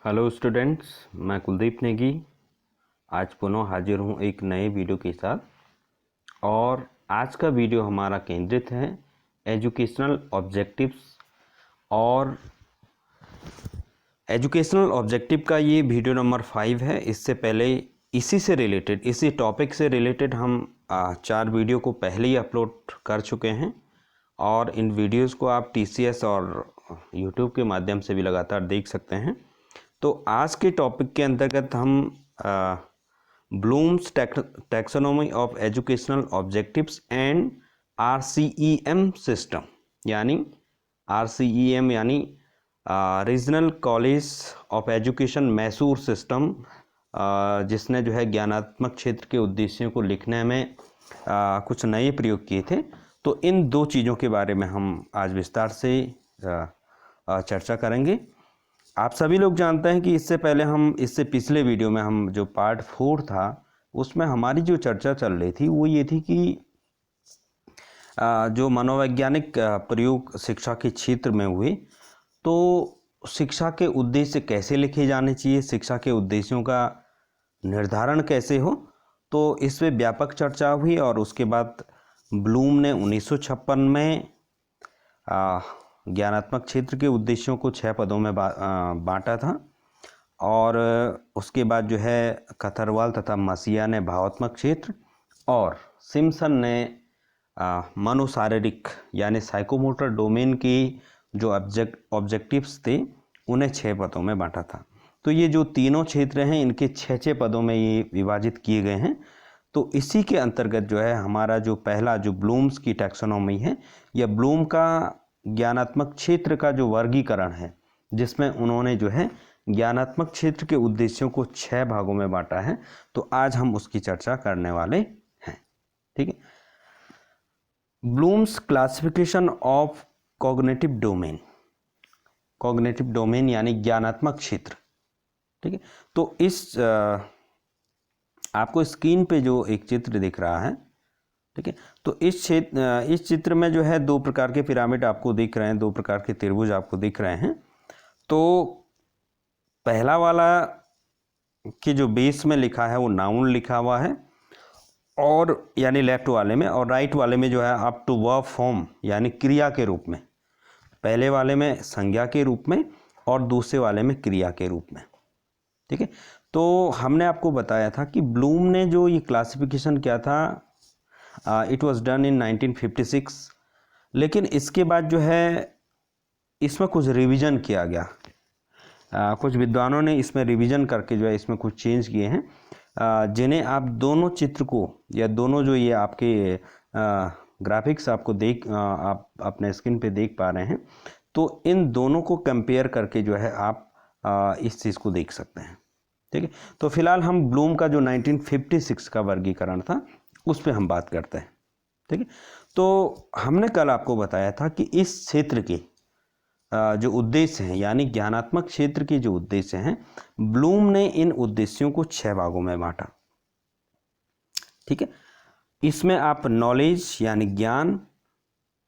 Hello students, मैं कुलदीप नेगी आज पुनः हाजिर हूँ एक नए वीडियो के साथ। और आज का वीडियो हमारा केंद्रित है एजुकेशनल ऑब्जेक्टिव्स। और एजुकेशनल ऑब्जेक्टिव का ये वीडियो नंबर 5 है। इससे पहले इसी टॉपिक से रिलेटेड हम 4 वीडियो को पहले ही अपलोड कर चुके हैं और इन वीडियोस को आप TCS और यूट्यूब के माध्यम से भी लगातार देख सकते हैं। तो आज के टॉपिक के अंतर्गत हम Bloom's taxonomy of educational objectives and RCEM system यानी RCEM यानी Regional College of Education Mysore system, जिसने जो है ज्ञानात्मक क्षेत्र के उद्देश्यों को लिखने में कुछ नए प्रयोग किए थे। तो इन दो चीज़ों के बारे में हम आज विस्तार से चर्चा करेंगे। आप सभी लोग जानते हैं कि इससे पिछले वीडियो में हम जो पार्ट 4 था उसमें हमारी जो चर्चा चल रही थी वो ये थी कि जो मनोवैज्ञानिक प्रयोग शिक्षा के क्षेत्र में हुए तो शिक्षा के उद्देश्य कैसे लिखे जाने चाहिए, शिक्षा के उद्देश्यों का निर्धारण कैसे हो, तो इस पर व्यापक चर्चा हुई। और उसके बाद ब्लूम ने 1956 में ज्ञानात्मक क्षेत्र के उद्देश्यों को 6 पदों में बांटा था। और उसके बाद जो है कथरवाल तथा मसीहा ने भावात्मक क्षेत्र और सिम्पसन ने मनोशारीरिक यानी साइकोमोटर डोमेन की जो ऑब्जेक्टिव्स थे उन्हें 6 पदों में बांटा था। तो ये जो तीनों क्षेत्र हैं इनके 6 पदों में ये विभाजित किए गए हैं। तो इसी के अंतर्गत जो है हमारा जो पहला जो ब्लूम्स की टैक्सोनॉमी है या ब्लूम का ज्ञानात्मक क्षेत्र का जो वर्गीकरण है, जिसमें उन्होंने जो है ज्ञानात्मक क्षेत्र के उद्देश्यों को 6 भागों में बांटा है। तो आज हम उसकी चर्चा करने वाले हैं। ठीक है। Bloom's classification of cognitive domain यानी ज्ञानात्मक क्षेत्र। ठीक है। तो इस आपको स्क्रीन पे जो एक चित्र दिख रहा है, ठीक है, तो इस चित्र में जो है 2 प्रकार के पिरामिड आपको दिख रहे हैं, 2 प्रकार के त्रिभुज आपको दिख रहे हैं। तो पहला वाला के जो बेस में लिखा है वो नाउन लिखा हुआ है और यानी लेफ्ट वाले में, और राइट वाले में जो है अप टू वर्ब फॉर्म यानी क्रिया के रूप में, पहले वाले में संज्ञा के रूप में और दूसरे वाले में क्रिया के रूप में। ठीक है। तो हमने आपको बताया था कि ब्लूम ने जो ये क्लासिफिकेशन किया था इट वाज डन इन 1956, लेकिन इसके बाद जो है इसमें कुछ रिवीजन किया गया। कुछ विद्वानों ने इसमें रिवीजन करके जो है इसमें कुछ चेंज किए हैं, जिन्हें आप दोनों चित्र को या दोनों जो ये आपके ग्राफिक्स आपको आप अपने स्क्रीन पे देख पा रहे हैं, तो इन दोनों को कंपेयर करके जो है आप इस चीज़ को देख सकते हैं। ठीक है। तो फिलहाल हम ब्लूम का जो 1956 का वर्गीकरण था उस पर हम बात करते हैं। ठीक है। तो हमने कल आपको बताया था कि इस क्षेत्र के जो उद्देश्य हैं यानी ज्ञानात्मक क्षेत्र के जो उद्देश्य हैं, ब्लूम ने इन उद्देश्यों को 6 भागों में बांटा। ठीक है। इसमें आप नॉलेज यानी ज्ञान,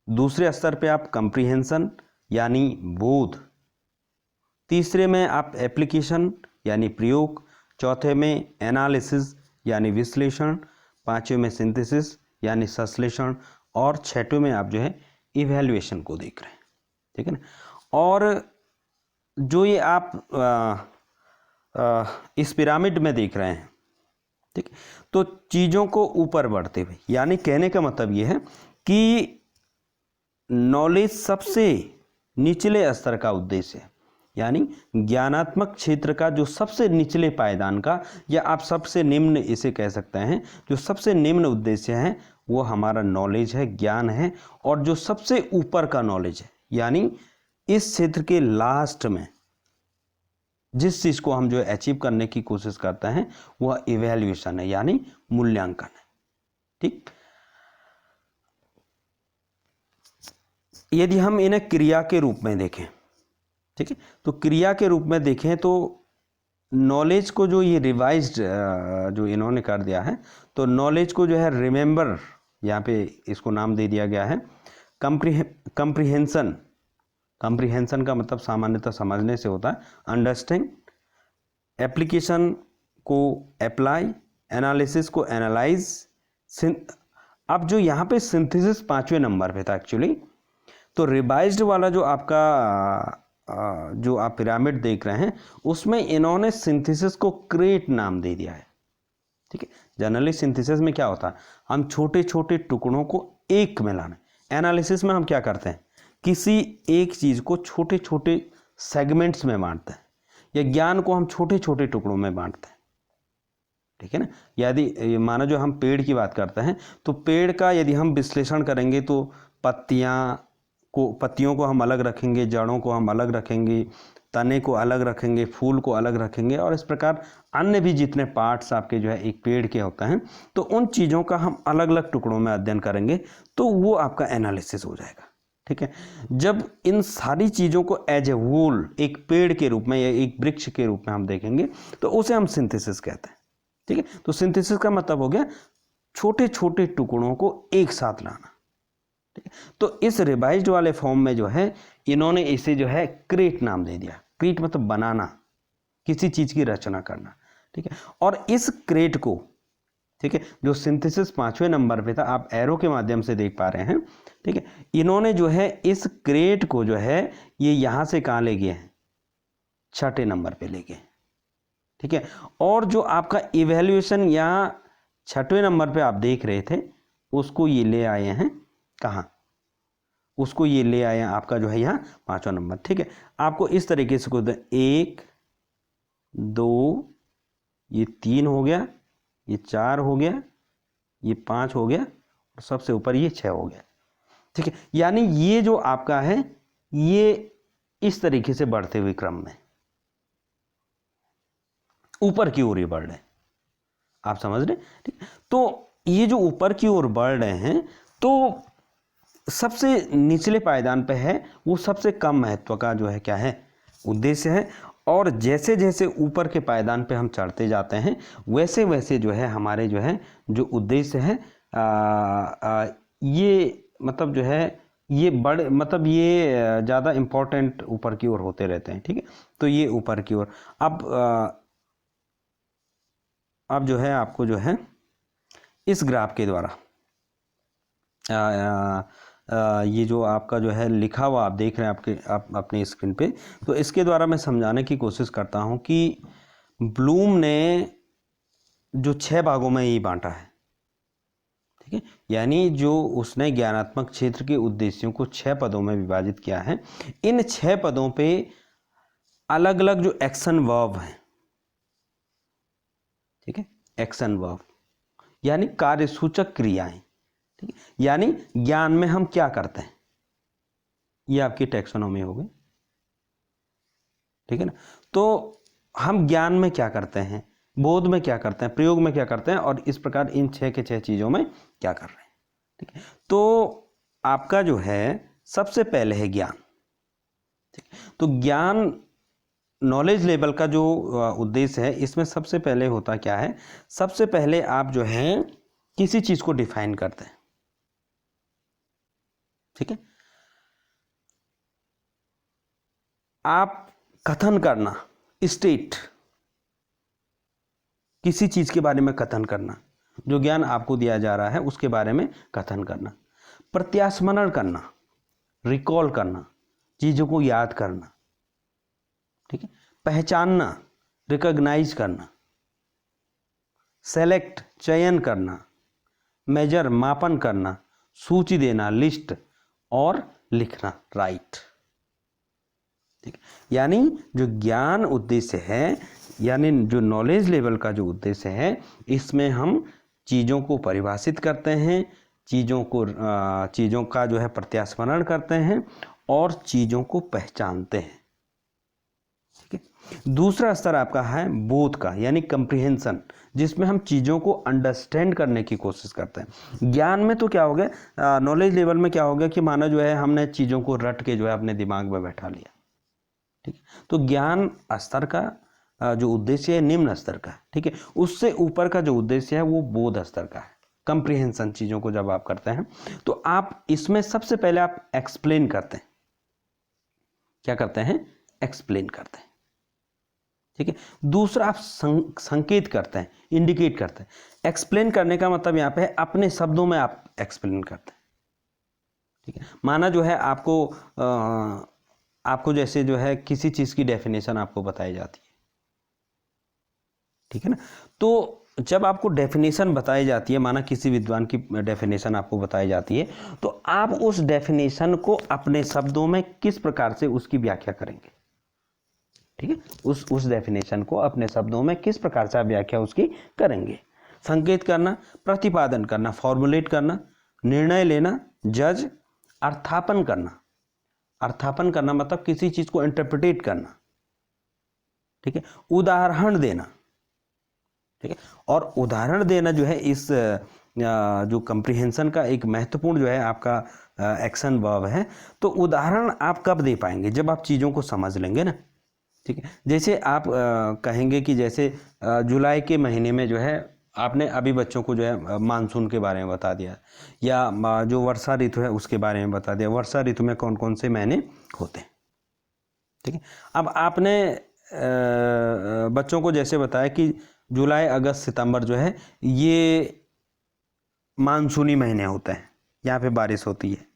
दूसरे स्तर पे आप कंप्रीहेंशन यानी बोध, तीसरे में आप एप्लीकेशन यानी प्रयोग, चौथे में एनालिसिस यानी विश्लेषण, 5वें में सिंथेसिस यानी संश्लेषण और 6वें में आप जो है इवैल्यूएशन को देख रहे हैं। ठीक है ना। और जो ये आप इस पिरामिड में देख रहे हैं, ठीक, तो चीज़ों को ऊपर बढ़ते हुए, यानी कहने का मतलब ये है कि नॉलेज सबसे निचले स्तर का उद्देश्य है, यानी ज्ञानात्मक क्षेत्र का जो सबसे निचले पायदान का, या आप सबसे निम्न इसे कह सकते हैं, जो सबसे निम्न उद्देश्य है वो हमारा नॉलेज है, ज्ञान है। और जो सबसे ऊपर का नॉलेज है यानी इस क्षेत्र के लास्ट में जिस चीज को हम जो है अचीव करने की कोशिश करते हैं वह इवैल्यूएशन है यानी मूल्यांकन है। ठीक। यदि हम इन्हें क्रिया के रूप में देखें, ठीक है, तो क्रिया के रूप में देखें तो नॉलेज को जो ये रिवाइज्ड जो इन्होंने कर दिया है, तो नॉलेज को जो है रिमेंबर, यहाँ पे इसको नाम दे दिया गया है कंप्रीहेंशन। कंप्रीहेंशन का मतलब सामान्यतः समझने से होता है, अंडरस्टैंड एप्लीकेशन को अप्लाई, एनालिसिस को एनालाइज। अब जो यहाँ पे सिंथेसिस 5वें नंबर पे था एक्चुअली, तो रिवाइज्ड वाला जो आपका जो आप पिरामिड देख रहे हैं उसमें इन्होंने सिंथेसिस को क्रिएट नाम दे दिया है। ठीक है, जनरली सिंथेसिस में क्या होता है, हम छोटे छोटे टुकड़ों को एक में लाना। एनालिसिस में हम क्या करते हैं, किसी एक चीज को छोटे छोटे सेगमेंट्स में बांटते हैं, या ज्ञान को हम छोटे छोटे टुकड़ों में बांटते हैं। ठीक है ना, यदि माना जो हम पेड़ की बात करते हैं, तो पेड़ का यदि हम विश्लेषण करेंगे तो पत्तियों को हम अलग रखेंगे, जड़ों को हम अलग रखेंगे, तने को अलग रखेंगे, फूल को अलग रखेंगे, और इस प्रकार अन्य भी जितने पार्ट्स आपके जो है एक पेड़ के होते हैं, तो उन चीज़ों का हम अलग अलग टुकड़ों में अध्ययन करेंगे, तो वो आपका एनालिसिस हो जाएगा। ठीक है, जब इन सारी चीज़ों को एज ए होल एक पेड़ के रूप में या एक वृक्ष के रूप में हम देखेंगे, तो उसे हम सिंथेसिस कहते हैं। ठीक है, तो सिंथेसिस का मतलब हो गया छोटे छोटे टुकड़ों को एक साथ लाना। ठीक है, तो इस रिवाइज्ड वाले फॉर्म में जो है इन्होंने इसे जो है क्रिएट नाम दे दिया। क्रिएट मतलब बनाना, किसी चीज की रचना करना। ठीक है, और इस क्रिएट को, ठीक है, जो सिंथेसिस 5वें नंबर पे था, आप एरो के माध्यम से देख पा रहे हैं। ठीक है, इन्होंने जो है इस क्रिएट को जो है ये यहां से कहां ले गए हैं, 6ठे नंबर पे ले गए। ठीक है, और जो आपका इवैल्यूएशन यहाँ 6ठे नंबर पे आप देख रहे थे, उसको ये ले आए हैं कहाँ, उसको ये ले आए हैं आपका जो है यहाँ 5वां नंबर। ठीक है, आपको इस तरीके से कुछ 1 2, ये 3 हो गया, ये 4 हो गया, ये 5 हो गया, और सबसे ऊपर ये 6 हो गया। ठीक है, यानी ये जो आपका है ये इस तरीके से बढ़ते हुए क्रम में ऊपर की ओर ये बढ़ रहे हैं, आप समझ रहे। ठीक, तो ये जो ऊपर की ओर बढ़ रहे हैं, तो सबसे निचले पायदान पे है वो सबसे कम महत्व का जो है क्या है, उद्देश्य है। और जैसे जैसे ऊपर के पायदान पे हम चढ़ते जाते हैं, वैसे वैसे जो है हमारे जो है जो उद्देश्य है ये मतलब जो है ये बड़े मतलब ये ज़्यादा इम्पोर्टेंट ऊपर की ओर होते रहते हैं। ठीक है, तो ये ऊपर की ओर अब जो है आपको जो है इस ग्राफ के द्वारा ये जो आपका जो है लिखा हुआ आप देख रहे हैं आप अपनी स्क्रीन पे, तो इसके द्वारा मैं समझाने की कोशिश करता हूं कि ब्लूम ने जो 6 भागों में ये बांटा है। ठीक है, यानी जो उसने ज्ञानात्मक क्षेत्र के उद्देश्यों को 6 पदों में विभाजित किया है। इन 6 पदों पे अलग अलग जो एक्शन वर्ब है, ठीक है, एक्शन वर्ब यानी कार्यसूचक क्रियाएं। ठीक है, यानी ज्ञान में हम क्या करते हैं, ये आपकी टैक्सोनॉमी हो गई। ठीक है ना, तो हम ज्ञान में क्या करते हैं, बोध में क्या करते हैं, प्रयोग में क्या करते हैं, और इस प्रकार इन 6 के 6 चीजों में क्या कर रहे हैं। ठीक है, तो आपका जो है सबसे पहले है ज्ञान। ठीक, तो ज्ञान नॉलेज लेवल का जो उद्देश्य है, इसमें सबसे पहले होता क्या है, सबसे पहले आप जो है किसी चीज को डिफाइन करते हैं। ठीक है, आप कथन करना, स्टेट, किसी चीज के बारे में कथन करना, जो ज्ञान आपको दिया जा रहा है उसके बारे में कथन करना। प्रत्यास्मरण करना, रिकॉल करना, चीजों को याद करना। ठीक है, पहचानना, रिकॉग्नाइज करना, सेलेक्ट, चयन करना, मेजर, मापन करना, सूची देना, लिस्ट, और लिखना, राइट। ठीक, यानी जो ज्ञान उद्देश्य है, यानी जो नॉलेज लेवल का जो उद्देश्य है, इसमें हम चीज़ों को परिभाषित करते हैं, चीज़ों का जो है प्रत्यास्मरण करते हैं, और चीज़ों को पहचानते हैं। ठीक है, दूसरा स्तर आपका है बोध का, यानी कंप्रिहेंशन, जिसमें हम चीज़ों को अंडरस्टैंड करने की कोशिश करते हैं। ज्ञान में तो क्या हो गया, नॉलेज लेवल में क्या हो गया कि माना जो है हमने चीज़ों को रट के जो है अपने दिमाग में बैठा लिया। ठीक है, तो ज्ञान स्तर का जो उद्देश्य है निम्न स्तर का। ठीक है, उससे ऊपर का जो उद्देश्य है वो बोध स्तर का है, कंप्रिहेंशन। चीज़ों को जब आप करते हैं तो आप इसमें सबसे पहले आप एक्सप्लेन करते हैं। क्या करते हैं, एक्सप्लेन करते हैं। ठीक है। दूसरा आप संकेत करते हैं, इंडिकेट करते हैं। एक्सप्लेन करने का मतलब यहाँ पे है अपने शब्दों में आप एक्सप्लेन करते हैं, ठीक है। माना जो है आपको जैसे जो है किसी चीज़ की डेफिनेशन आपको बताई जाती है, ठीक है ना। तो जब आपको डेफिनेशन बताई जाती है, माना किसी विद्वान की डेफिनेशन आपको बताई जाती है, तो आप उस डेफिनेशन को अपने शब्दों में किस प्रकार से उसकी व्याख्या करेंगे, ठीक है। उस डेफिनेशन को अपने शब्दों में किस प्रकार से आप व्याख्या उसकी करेंगे। संकेत करना, प्रतिपादन करना, फॉर्मुलेट करना, निर्णय लेना, जज, अर्थापन करना। अर्थापन करना मतलब किसी चीज को इंटरप्रिटेट करना, ठीक है। उदाहरण देना, ठीक है। और उदाहरण देना जो है इस जो कंप्रीहेंशन का एक महत्वपूर्ण जो है आपका एक्शन वर्ब है। तो उदाहरण आप कब दे पाएंगे, जब आप चीज़ों को समझ लेंगे ना, ठीक है। जैसे आप कहेंगे कि जैसे जुलाई के महीने में जो है आपने अभी बच्चों को जो है मानसून के बारे में बता दिया, या जो वर्षा ऋतु है उसके बारे में बता दिया, वर्षा ऋतु में कौन कौन से महीने होते हैं, ठीक है। अब आपने बच्चों को जैसे बताया कि जुलाई, अगस्त, सितंबर जो है ये मानसूनी महीने होते हैं, यहाँ पे बारिश होती है,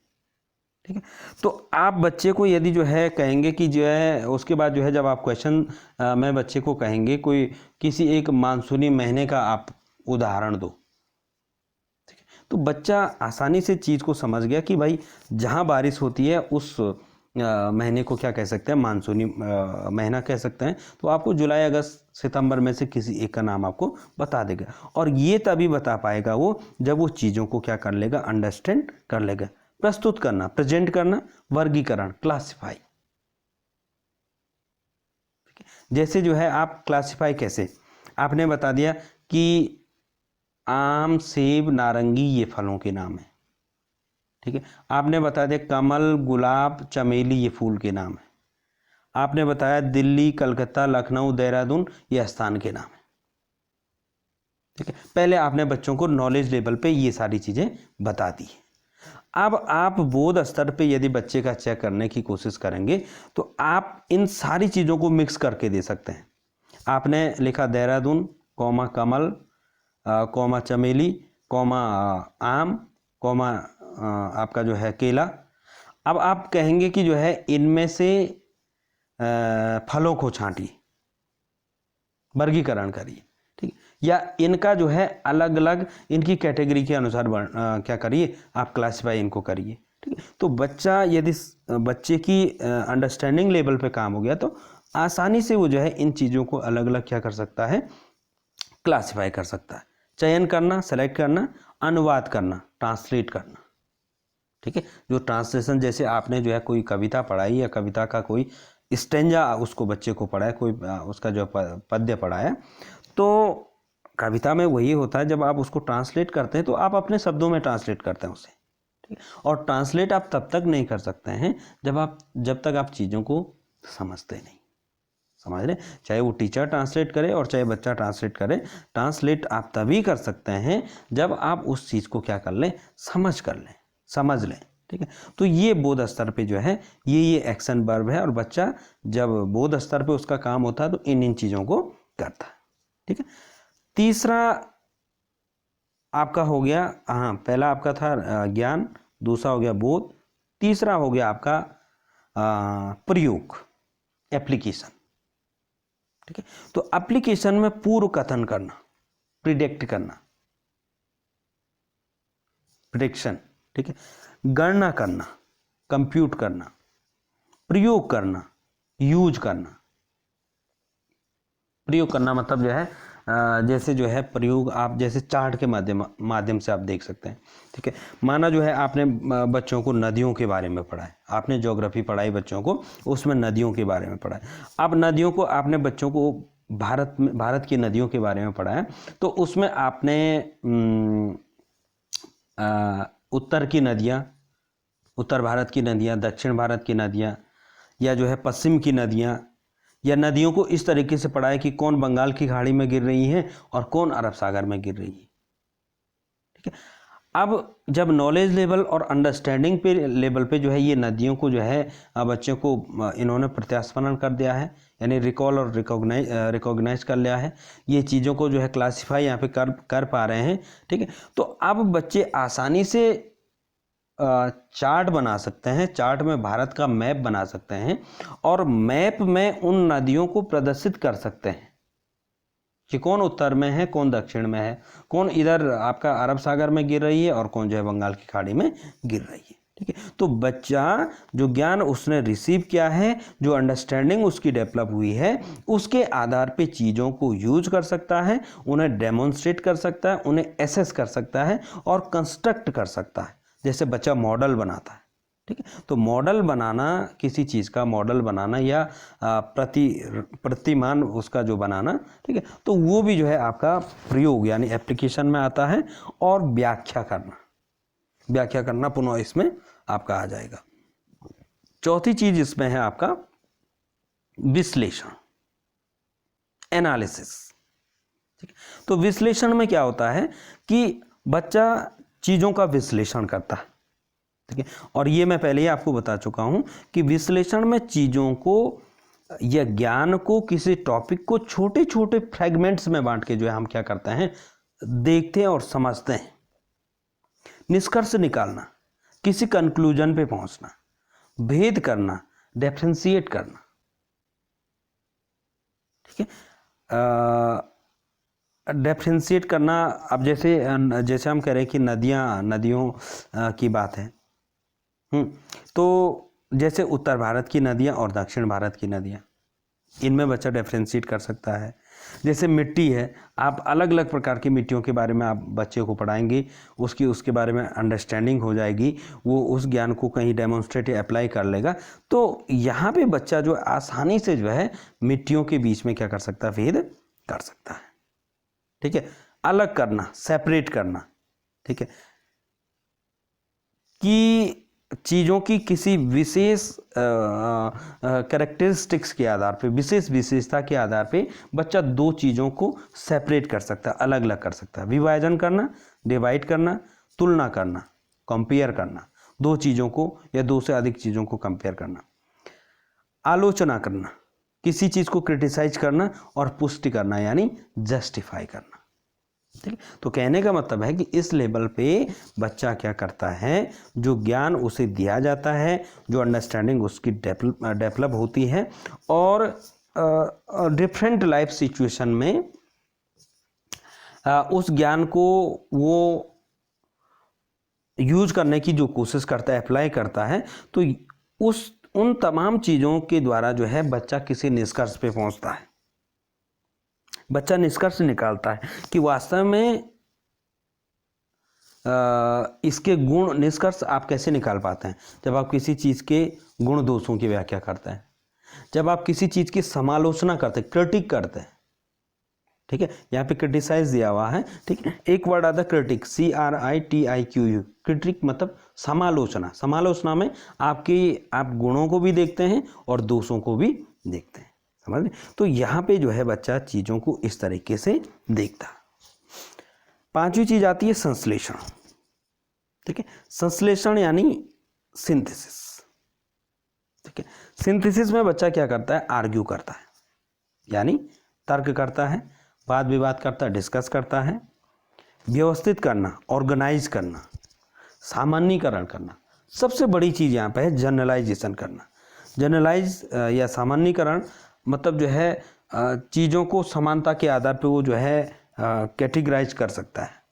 ठीक है। तो आप बच्चे को यदि जो है कहेंगे कि जो है उसके बाद जो है जब आप क्वेश्चन में बच्चे को कहेंगे कोई किसी एक मानसूनी महीने का आप उदाहरण दो, ठीक है। तो बच्चा आसानी से चीज़ को समझ गया कि भाई जहाँ बारिश होती है उस महीने को क्या कह सकते हैं, मानसूनी महीना कह सकते हैं। तो आपको जुलाई, अगस्त, सितंबर में से किसी एक का नाम आपको बता देगा, और ये तभी बता पाएगा वो जब वो चीज़ों को क्या कर लेगा, अंडरस्टैंड कर लेगा। प्रस्तुत करना, प्रेजेंट करना, वर्गीकरण, क्लासिफाई, ठीक है। जैसे जो है आप क्लासिफाई कैसे, आपने बता दिया कि आम, सेब, नारंगी ये फलों के नाम है, ठीक है। आपने बता दिया कमल, गुलाब, चमेली ये फूल के नाम है। आपने बताया दिल्ली, कलकत्ता, लखनऊ, देहरादून ये स्थान के नाम है, ठीक है। पहले आपने बच्चों को नॉलेज लेवल पे ये सारी चीज़ें बता दी। अब आप बोध स्तर पे यदि बच्चे का चेक करने की कोशिश करेंगे तो आप इन सारी चीज़ों को मिक्स करके दे सकते हैं। आपने लिखा देहरादून, कौमा कमल, कौमा चमेली, कौमा आम, कौमा आपका जो है केला। अब आप कहेंगे कि जो है इनमें से फलों को छांटिए, वर्गीकरण करिए, ठीक, या इनका जो है अलग अलग इनकी कैटेगरी के अनुसार क्या करिए, आप क्लासिफाई इनको करिए, ठीक है। तो बच्चा यदि बच्चे की अंडरस्टैंडिंग लेवल पे काम हो गया तो आसानी से वो जो है इन चीज़ों को अलग अलग क्या कर सकता है, क्लासिफाई कर सकता है। चयन करना, सेलेक्ट करना, अनुवाद करना, ट्रांसलेट करना, ठीक है। जो ट्रांसलेशन, जैसे आपने जो है कोई कविता पढ़ाई या कविता का कोई स्टेंजा उसको बच्चे को पढ़ाया, कोई उसका जो पद्य पढ़ाया, तो कविता में वही होता है जब आप उसको ट्रांसलेट करते हैं तो आप अपने शब्दों में ट्रांसलेट करते हैं उसे, ठीक है। और ट्रांसलेट आप तब तक नहीं कर सकते हैं जब तक आप चीज़ों को समझते नहीं, समझ रहे। चाहे वो टीचर ट्रांसलेट करे और चाहे बच्चा ट्रांसलेट करे, ट्रांसलेट आप तभी कर सकते हैं जब आप उस चीज़ को क्या कर लें, समझ लें, ठीक है। तो ये बोध स्तर पे जो है ये एक्शन वर्ब है, और बच्चा जब बोध स्तर पे उसका काम होता है तो इन चीज़ों को करता है, ठीक है। तीसरा आपका हो गया, हाँ पहला आपका था ज्ञान, दूसरा हो गया बोध, तीसरा हो गया आपका प्रयोग, एप्लीकेशन, ठीक है। तो एप्लीकेशन में पूर्व कथन करना, प्रिडिक्ट करना, प्रिडिक्शन, ठीक है। गणना करना, कंप्यूट करना, प्रयोग करना, यूज करना। प्रयोग करना मतलब जो है जैसे जो है प्रयोग आप जैसे चार्ट के माध्यम से आप देख सकते हैं, ठीक है। माना जो है आपने बच्चों को नदियों के बारे में पढ़ाया, आपने ज्योग्राफी पढ़ाई बच्चों को, उसमें नदियों के बारे में पढ़ाया। अब नदियों को आपने बच्चों को भारत की नदियों के बारे में पढ़ाया, तो उसमें आपने उत्तर की नदियाँ, उत्तर भारत की नदियाँ, दक्षिण भारत की नदियाँ, या जो है पश्चिम की नदियाँ, या नदियों को इस तरीके से पढ़ा है कि कौन बंगाल की खाड़ी में गिर रही हैं और कौन अरब सागर में गिर रही है, ठीक है। अब जब नॉलेज लेवल और अंडरस्टैंडिंग पे लेवल पे जो है ये नदियों को जो है बच्चों को इन्होंने प्रत्यास्परण कर दिया है, यानी रिकॉल और रिकॉग्नाइज कर लिया है, ये चीज़ों को जो है क्लासीफाई यहाँ पे कर पा रहे हैं। ठीक है, तो अब बच्चे आसानी से चार्ट बना सकते हैं, चार्ट में भारत का मैप बना सकते हैं और मैप में उन नदियों को प्रदर्शित कर सकते हैं कि कौन उत्तर में है, कौन दक्षिण में है, कौन इधर आपका अरब सागर में गिर रही है और कौन जो है बंगाल की खाड़ी में गिर रही है। ठीक है, तो बच्चा जो ज्ञान उसने रिसीव किया है, जो अंडरस्टैंडिंग उसकी डेवलप हुई है, उसके आधार पे चीज़ों को यूज कर सकता है, उन्हें डेमोन्स्ट्रेट कर सकता है, उन्हें एसेस कर सकता है और कंस्ट्रक्ट कर सकता है। जैसे बच्चा मॉडल बनाता है। ठीक है, तो मॉडल बनाना, किसी चीज़ का मॉडल बनाना या प्रतिमान उसका जो बनाना, ठीक है, तो वो भी जो है आपका प्रयोग यानी एप्लीकेशन में आता है। और व्याख्या करना पुनः इसमें आपका आ जाएगा। चौथी चीज इसमें है आपका विश्लेषण, एनालिसिस। ठीक है, तो विश्लेषण में क्या होता है कि बच्चा चीज़ों का विश्लेषण करता है। ठीक है, और ये मैं पहले ही आपको बता चुका हूं कि विश्लेषण में चीज़ों को या ज्ञान को, किसी टॉपिक को छोटे छोटे फ्रेगमेंट्स में बांट के जो है हम क्या करते हैं, देखते हैं और समझते हैं। निष्कर्ष निकालना, किसी कंक्लूजन पे पहुंचना, भेद करना, डिफरेंशिएट करना। ठीक है, डिफरेंशिएट करना, अब जैसे हम कह रहे हैं कि नदियों की बात है। तो जैसे उत्तर भारत की नदियाँ और दक्षिण भारत की नदियाँ, इनमें बच्चा डिफरेंशिएट कर सकता है। जैसे मिट्टी है, आप अलग अलग प्रकार की मिट्टियों के बारे में आप बच्चे को पढ़ाएंगे, उसके बारे में अंडरस्टैंडिंग हो जाएगी, वो उस ज्ञान को कहीं डेमोन्स्ट्रेट अप्लाई कर लेगा। तो यहाँ पे बच्चा जो आसानी से जो है मिट्टियों के बीच में क्या कर सकता है, भेद कर सकता है। ठीक है, अलग करना, सेपरेट करना। ठीक है, कि चीज़ों की किसी विशेष कैरेक्टरिस्टिक्स के आधार पे, विशेष विशेषता के आधार पे बच्चा दो चीज़ों को सेपरेट कर सकता है, अलग अलग कर सकता है। विभाजन करना, डिवाइड करना, तुलना करना, कंपेयर करना, दो चीज़ों को या दो से अधिक चीज़ों को कंपेयर करना। आलोचना करना, किसी चीज़ को क्रिटिसाइज करना और पुष्टि करना यानी जस्टिफाई करना। ठीक है, तो कहने का मतलब है कि इस लेवल पे बच्चा क्या करता है, जो ज्ञान उसे दिया जाता है, जो अंडरस्टैंडिंग उसकी डेवलप होती है और डिफरेंट लाइफ सिचुएशन में उस ज्ञान को वो यूज करने की जो कोशिश करता है, अप्लाई करता है, तो उन तमाम चीज़ों के द्वारा जो है बच्चा किसी निष्कर्ष पे पहुंचता है। बच्चा निष्कर्ष निकालता है कि वास्तव में इसके गुण, निष्कर्ष आप कैसे निकाल पाते हैं, जब आप किसी चीज़ के गुण दोषों की व्याख्या करते हैं, जब आप किसी चीज़ की समालोचना करते हैं, क्रिटिक करते हैं। ठीक है, यहाँ पे क्रिटिसाइज दिया हुआ है। ठीक है, एक वर्ड आता है क्रिटिक, CRITIQ, क्रिटिक मतलब समालोचना। समालोचना में आप गुणों को भी देखते हैं और दोषों को भी देखते हैं। समझ लें, तो यहाँ पे जो है बच्चा चीज़ों को इस तरीके से देखता है। पांचवी चीज आती है संश्लेषण। ठीक है, संश्लेषण यानी सिंथेसिस। ठीक है, सिंथेसिस में बच्चा क्या करता है, आर्ग्यू करता है, यानी तर्क करता है, वाद विवाद करता है, डिस्कस करता है। व्यवस्थित करना, ऑर्गेनाइज करना, सामान्यीकरण करना। सबसे बड़ी चीज़ यहाँ पे है जनरलाइजेशन करना। जनरलाइज या सामान्यीकरण मतलब जो है चीज़ों को समानता के आधार पे वो जो है कैटेगराइज कर सकता है।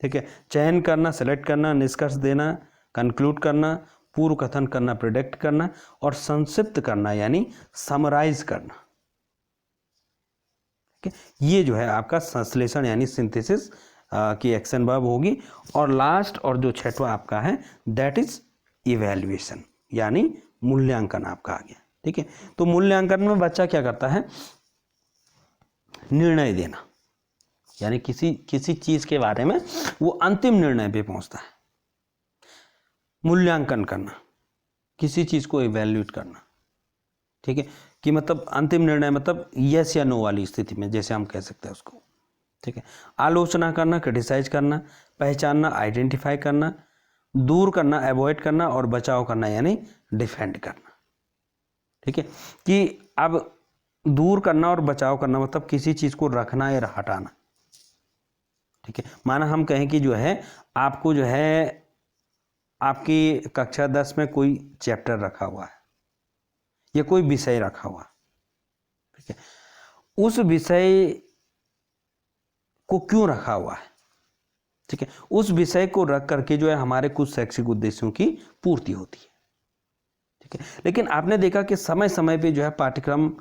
ठीक है, चयन करना, सेलेक्ट करना, निष्कर्ष देना, कंक्लूड करना, पूर्व कथन करना, प्रेडिक्ट करना और संक्षिप्त करना यानी समराइज करना। ठीक है, ये जो है आपका संश्लेषण यानी सिंथेसिस की एक्शन वर्ब होगी। और लास्ट और जो छठवां आपका है दैट इज इवैल्यूएशन यानी मूल्यांकन आपका आ गया। ठीक है, तो मूल्यांकन में बच्चा क्या करता है, निर्णय देना, यानी किसी चीज के बारे में वो अंतिम निर्णय पे पहुंचता है। मूल्यांकन करना, किसी चीज को इवैल्यूएट करना। ठीक है, कि मतलब अंतिम निर्णय मतलब यस या नो वाली स्थिति में, जैसे हम कह सकते हैं उसको। ठीक है। आलोचना करना, क्रिटिसाइज करना, पहचानना, आइडेंटिफाई करना, दूर करना, अवॉइड करना, और बचाव करना यानी डिफेंड करना। ठीक है, कि अब दूर करना और बचाव करना मतलब किसी चीज को रखना या हटाना। ठीक है, माना हम कहें कि जो है आपको जो है आपकी कक्षा 10 में कोई चैप्टर रखा हुआ है या कोई विषय रखा हुआ है। ठीक है, उस विषय को क्यों रखा हुआ है? ठीक है, उस विषय को रख करके जो है हमारे कुछ शैक्षिक उद्देश्यों की पूर्ति होती है। ठीक है, लेकिन आपने देखा कि समय समय पे जो है पाठ्यक्रम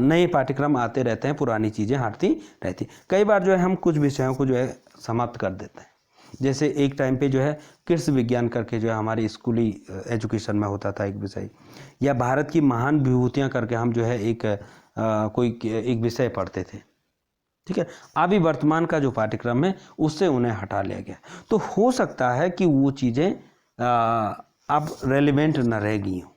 नए पाठ्यक्रम आते रहते हैं, पुरानी चीज़ें हटती रहती। कई बार जो है हम कुछ विषयों को जो है समाप्त कर देते हैं। जैसे एक टाइम पे जो है कृषि विज्ञान करके जो है हमारी स्कूली एजुकेशन में होता था एक विषय, या भारत की महान विभूतियाँ करके हम जो है कोई एक विषय पढ़ते थे। ठीक है, अभी वर्तमान का जो पाठ्यक्रम है उससे उन्हें हटा लिया गया। तो हो सकता है कि वो चीज़ें अब रेलिवेंट न रह गई हों।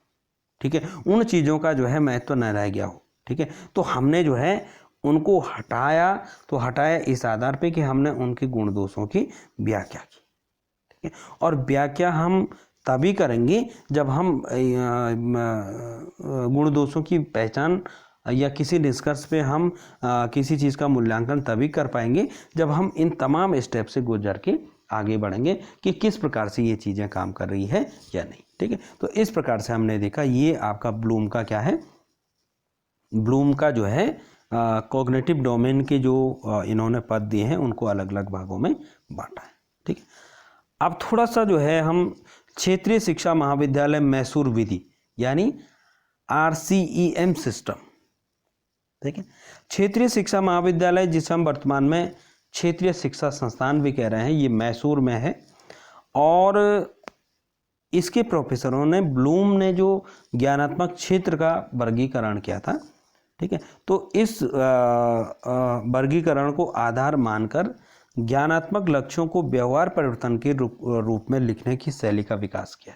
ठीक है, उन चीज़ों का जो है महत्व न रह गया हो। ठीक है, तो हमने जो है उनको हटाया, तो हटाया इस आधार पे कि हमने उनके गुण दोषों की व्याख्या की। ठीक है, और व्याख्या हम तभी करेंगे जब हम गुण दोषों की पहचान या किसी निष्कर्ष पे हम किसी चीज़ का मूल्यांकन तभी कर पाएंगे जब हम इन तमाम स्टेप से गुजर के आगे बढ़ेंगे कि किस प्रकार से ये चीज़ें काम कर रही है या नहीं। ठीक है, तो इस प्रकार से हमने देखा ये आपका ब्लूम का क्या है, ब्लूम का जो है कॉग्निटिव डोमेन के जो इन्होंने पद दिए हैं उनको अलग अलग भागों में बांटा है। ठीक है, अब थोड़ा सा जो है हम क्षेत्रीय शिक्षा महाविद्यालय मैसूर विधि यानी RCEM सिस्टम। ठीक है, क्षेत्रीय शिक्षा महाविद्यालय जिसे हम वर्तमान में क्षेत्रीय शिक्षा संस्थान भी कह रहे हैं, ये मैसूर में है। और इसके प्रोफेसरों ने ब्लूम ने जो ज्ञानात्मक क्षेत्र का वर्गीकरण किया था। ठीक है, तो इस वर्गीकरण को आधार मानकर ज्ञानात्मक लक्ष्यों को व्यवहार परिवर्तन के रूप में लिखने की शैली का विकास किया।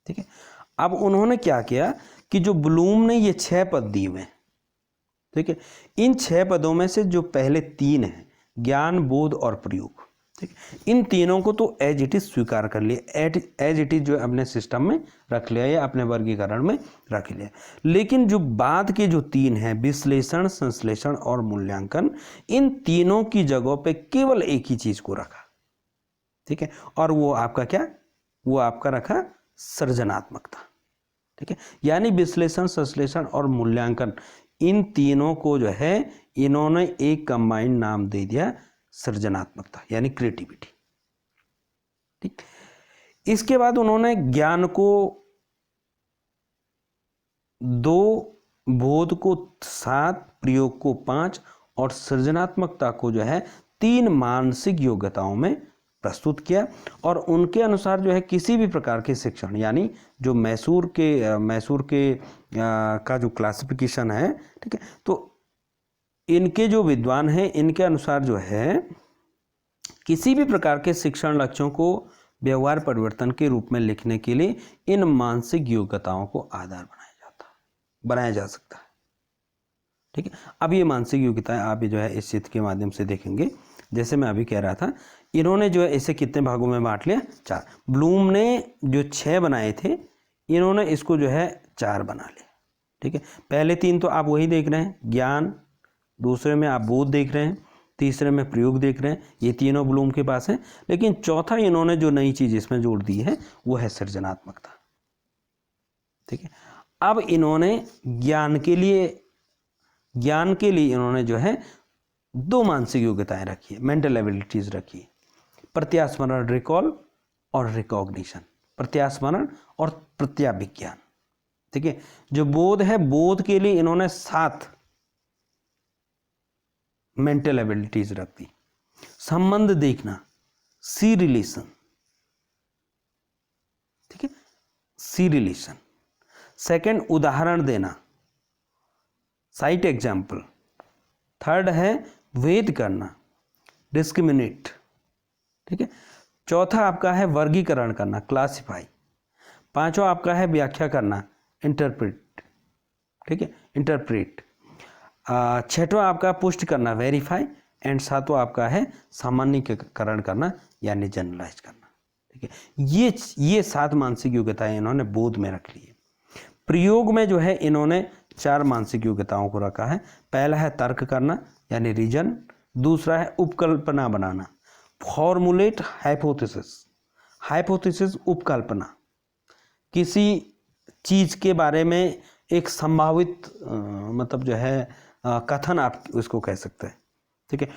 ठीक है, अब उन्होंने क्या किया कि जो ब्लूम ने ये 6 पद दिए हुए हैं, ठीक है, इन 6 पदों में से जो पहले 3 हैं ज्ञान, बोध और प्रयोग, ठीक, इन तीनों को तो एज इट इज स्वीकार कर लिया, एज इट इज जो अपने सिस्टम में रख लिया या अपने वर्गीकरण में रख लिया। लेकिन जो बाद के जो 3 हैं विश्लेषण, संश्लेषण और मूल्यांकन, इन तीनों की जगहों पे केवल एक ही चीज को रखा। ठीक है, और वो आपका क्या, वो आपका रखा सृजनात्मकता। ठीक है, यानी विश्लेषण, संश्लेषण और मूल्यांकन, इन तीनों को जो है इन्होंने एक कंबाइंड नाम दे दिया सृजनात्मकता यानी क्रिएटिविटी। ठीक, इसके बाद उन्होंने ज्ञान को 2, बोध को 7, प्रयोग को 5 और सृजनात्मकता को जो है 3 मानसिक योग्यताओं में प्रस्तुत किया। और उनके अनुसार जो है किसी भी प्रकार के शिक्षण यानी जो मैसूर के का जो क्लासिफिकेशन है, ठीक है, तो इनके जो विद्वान हैं इनके अनुसार जो है किसी भी प्रकार के शिक्षण लक्ष्यों को व्यवहार परिवर्तन के रूप में लिखने के लिए इन मानसिक योग्यताओं को आधार बनाया जा सकता है। ठीक है, अब ये मानसिक योग्यताएं आप जो है इस चित्र के माध्यम से देखेंगे। जैसे मैं अभी कह रहा था, इन्होंने जो है इसे कितने भागों में बांट लिया, 4। ब्लूम ने जो 6 बनाए थे इन्होंने इसको जो है 4 बना लिया। ठीक है, पहले 3 तो आप वही देख रहे हैं ज्ञान, दूसरे में आप बोध देख रहे हैं, तीसरे में प्रयोग देख रहे हैं, ये तीनों ब्लूम के पास हैं। लेकिन चौथा इन्होंने जो नई चीज इसमें जोड़ दी है वो है सृजनात्मकता। ठीक है, अब इन्होंने ज्ञान के लिए इन्होंने जो है 2 मानसिक योग्यताएं रखी है, मेंटल एबिलिटीज रखी है, प्रत्यास्मरण रिकॉल और रिकॉग्निशन, प्रत्यास्मरण और प्रत्याभिज्ञान। ठीक है, जो बोध है, बोध के लिए इन्होंने 7 मेंटल एबिलिटीज रख दी। संबंध देखना, सी रिलेशन, ठीक है, सी रिलेशन। सेकंड, उदाहरण देना, साइट एग्जाम्पल। थर्ड है वेद करना, डिस्क्रिमिनेट। ठीक है, चौथा आपका है वर्गीकरण करना, क्लासिफाई। पांचवा आपका है व्याख्या करना, इंटरप्रेट। ठीक है, इंटरप्रेट। छठवां आपका पुष्ट करना, वेरीफाई, एंड सातवां आपका है सामान्यीकरण करना यानी जनरलाइज करना। ठीक है, ये 7 मानसिक योग्यताएं इन्होंने बोध में रख ली है। प्रयोग में जो है इन्होंने 4 मानसिक योग्यताओं को रखा है। पहला है तर्क करना यानी रीजन, दूसरा है उपकल्पना बनाना, फॉर्मुलेट हाइपोथेसिस, हाइपोथेसिस उपकल्पना, किसी चीज के बारे में एक संभावित मतलब जो है कथन आप उसको कह सकते हैं। ठीक है,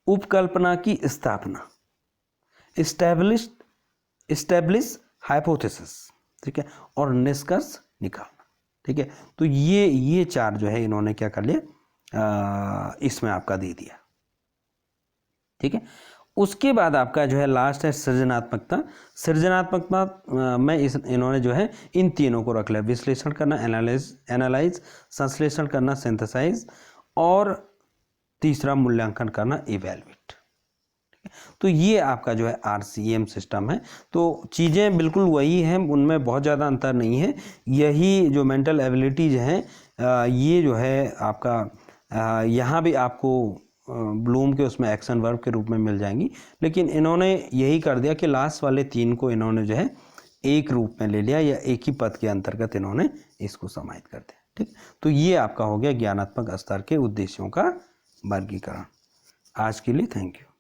उपकल्पना की स्थापना, इस्टेब्लिश हाइपोथेसिस। ठीक है, और निष्कर्ष निकालना। ठीक है, तो ये 4 जो है इन्होंने क्या कर लिया, इसमें आपका दे दिया। ठीक है, उसके बाद आपका जो है लास्ट है सृजनात्मकता। सृजनात्मकता में इन्होंने जो है इन तीनों को रख लिया, विश्लेषण करना, एनालाइज, संश्लेषण करना, सिंथेसाइज, और तीसरा मूल्यांकन करना, इवैल्यूएट। तो ये आपका जो है RCM सिस्टम है। तो चीज़ें बिल्कुल वही हैं, उनमें बहुत ज़्यादा अंतर नहीं है। यही जो मेंटल एबिलिटीज हैं ये जो है आपका यहाँ भी आपको ब्लूम के उसमें एक्शन वर्ब के रूप में मिल जाएंगी, लेकिन इन्होंने यही कर दिया कि लास्ट वाले 3 को इन्होंने जो है एक रूप में ले लिया या एक ही पद के अंतर्गत इन्होंने इसको समाहित कर दिया। ठीक, तो ये आपका हो गया ज्ञानात्मक स्तर के उद्देश्यों का वर्गीकरण। आज के लिए थैंक यू।